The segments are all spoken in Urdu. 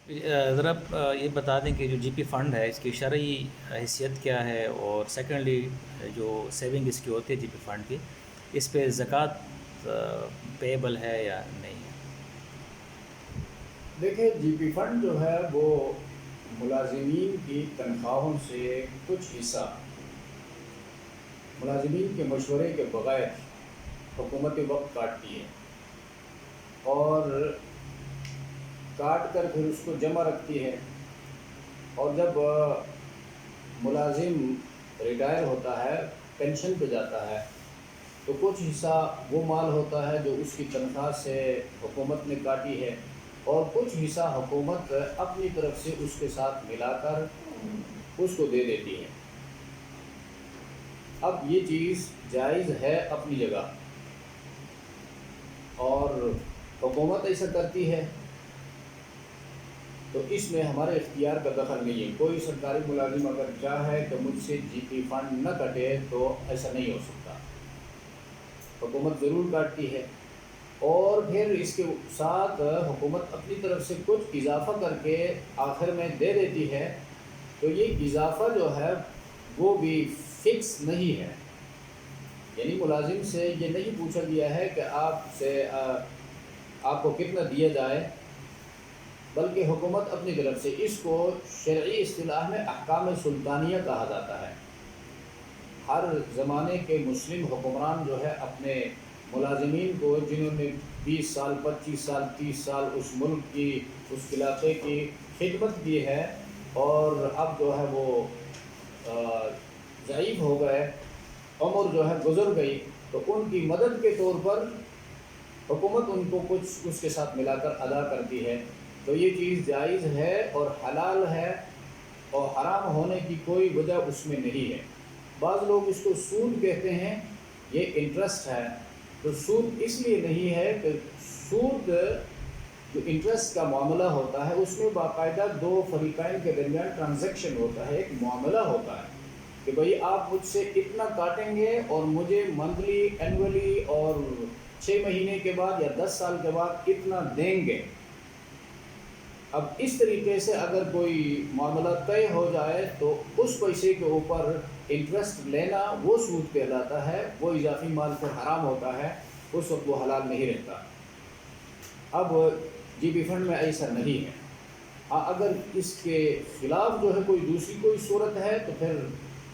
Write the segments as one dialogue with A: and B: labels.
A: ذرا یہ بتا دیں کہ جو جی پی فنڈ ہے اس کی شرعی حیثیت کیا ہے، اور سیکنڈلی جو سیونگ اس کی ہوتی ہے جی پی فنڈ کی، اس پہ زکوٰۃ پیبل ہے یا نہیں ہے؟
B: دیکھیں، جی پی فنڈ جو ہے وہ ملازمین کی تنخواہوں سے کچھ حصہ ملازمین کے مشورے کے بغیر حکومت وقت کاٹتی ہے، اور کاٹ کر پھر اس کو جمع رکھتی ہے، اور جب ملازم ریٹائر ہوتا ہے، پینشن پہ جاتا ہے، تو کچھ حصہ وہ مال ہوتا ہے جو اس کی تنخواہ سے حکومت نے کاٹی ہے، اور کچھ حصہ حکومت اپنی طرف سے اس کے ساتھ ملا کر اس کو دے دیتی ہے۔ اب یہ چیز جائز ہے اپنی جگہ، اور حکومت ایسا کرتی ہے، تو اس میں ہمارے اختیار کا دخل نہیں ہے۔ کوئی سرکاری ملازم اگر چاہے کہ مجھ سے جی پی فنڈ نہ کٹے تو ایسا نہیں ہو سکتا، حکومت ضرور کاٹتی ہے، اور پھر اس کے ساتھ حکومت اپنی طرف سے کچھ اضافہ کر کے آخر میں دے دیتی ہے۔ تو یہ اضافہ جو ہے وہ بھی فکس نہیں ہے، یعنی ملازم سے یہ نہیں پوچھا گیا ہے کہ آپ کو کتنا دیا جائے، بلکہ حکومت اپنی طرف سے، اس کو شرعی اصطلاح میں احکام سلطانیہ کہا جاتا ہے۔ ہر زمانے کے مسلم حکمران جو ہے اپنے ملازمین کو، جنہوں نے 20 سال 25 سال 30 سال اس ملک کی، اس علاقے کی خدمت کی ہے، اور اب جو ہے وہ ضعیف ہو گئے، عمر جو ہے گزر گئی، تو ان کی مدد کے طور پر حکومت ان کو کچھ اس کے ساتھ ملا کر ادا کرتی ہے۔ تو یہ چیز جائز ہے اور حلال ہے، اور حرام ہونے کی کوئی وجہ اس میں نہیں ہے۔ بعض لوگ اس کو سود کہتے ہیں، یہ انٹرسٹ ہے، تو سود اس لیے نہیں ہے کہ سود جو انٹرسٹ کا معاملہ ہوتا ہے اس میں باقاعدہ دو فریقین کے درمیان ٹرانزیکشن ہوتا ہے، ایک معاملہ ہوتا ہے کہ بھئی آپ مجھ سے اتنا کاٹیں گے اور مجھے منتھلی اینولی اور 6 مہینے کے بعد یا 10 سال کے بعد اتنا دیں گے۔ اب اس طریقے سے اگر کوئی معاملہ طے ہو جائے تو اس پیسے کے اوپر انٹرسٹ لینا وہ سود کہلاتا ہے، وہ اضافی مال پر حرام ہوتا ہے، اس وقت وہ حلال نہیں رہتا۔ اب جی پی فنڈ میں ایسا نہیں ہے، اگر اس کے خلاف جو ہے کوئی دوسری کوئی صورت ہے تو پھر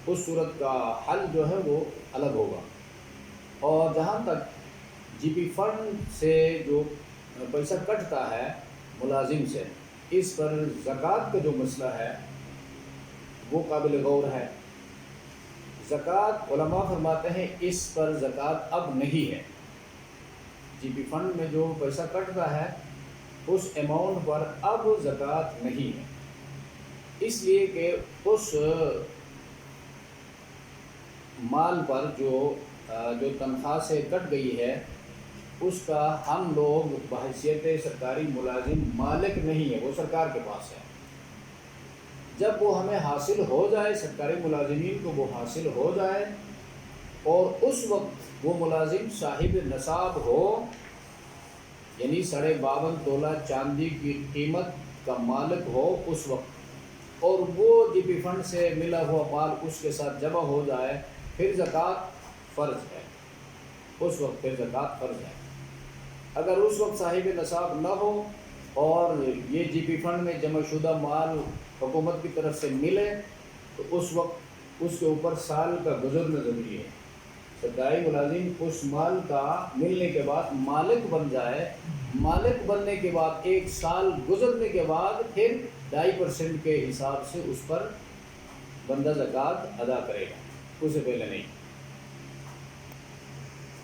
B: اس صورت کا حل جو ہے وہ الگ ہوگا۔ اور جہاں تک جی پی فنڈ سے جو پیسہ کٹتا ہے ملازم سے، اس پر زکوٰۃ کا جو مسئلہ ہے وہ قابل غور ہے۔ زکوٰۃ علماء فرماتے ہیں اس پر زکوٰۃ اب نہیں ہے، جی پی فنڈ میں جو پیسہ کٹتا ہے اس اماؤنٹ پر اب زکوٰۃ نہیں ہے، اس لیے کہ اس مال پر جو تنخواہ سے کٹ گئی ہے اس کا ہم لوگ بحیثیت سرکاری ملازم مالک نہیں ہے، وہ سرکار کے پاس ہے۔ جب وہ ہمیں حاصل ہو جائے، سرکاری ملازمین کو وہ حاصل ہو جائے، اور اس وقت وہ ملازم صاحب نصاب ہو، یعنی 52.5 تولہ چاندی کی قیمت کا مالک ہو اس وقت، اور وہ جی پی فنڈ سے ملا ہوا مال اس کے ساتھ جمع ہو جائے، پھر زکوٰۃ فرض ہے، اس وقت پھر زکوٰۃ فرض ہے۔ اگر اس وقت صاحب نصاب نہ ہو اور یہ جی پی فنڈ میں جمع شدہ مال حکومت کی طرف سے ملے، تو اس وقت اس کے اوپر سال کا گزرنا ضروری ہے۔ سرکاری ملازم اس مال کا ملنے کے بعد مالک بن جائے، مالک بننے کے بعد 1 سال گزرنے کے بعد پھر 2.5% کے حساب سے اس پر بندہ زکوٰۃ ادا کرے گا، اس سے پہلے نہیں۔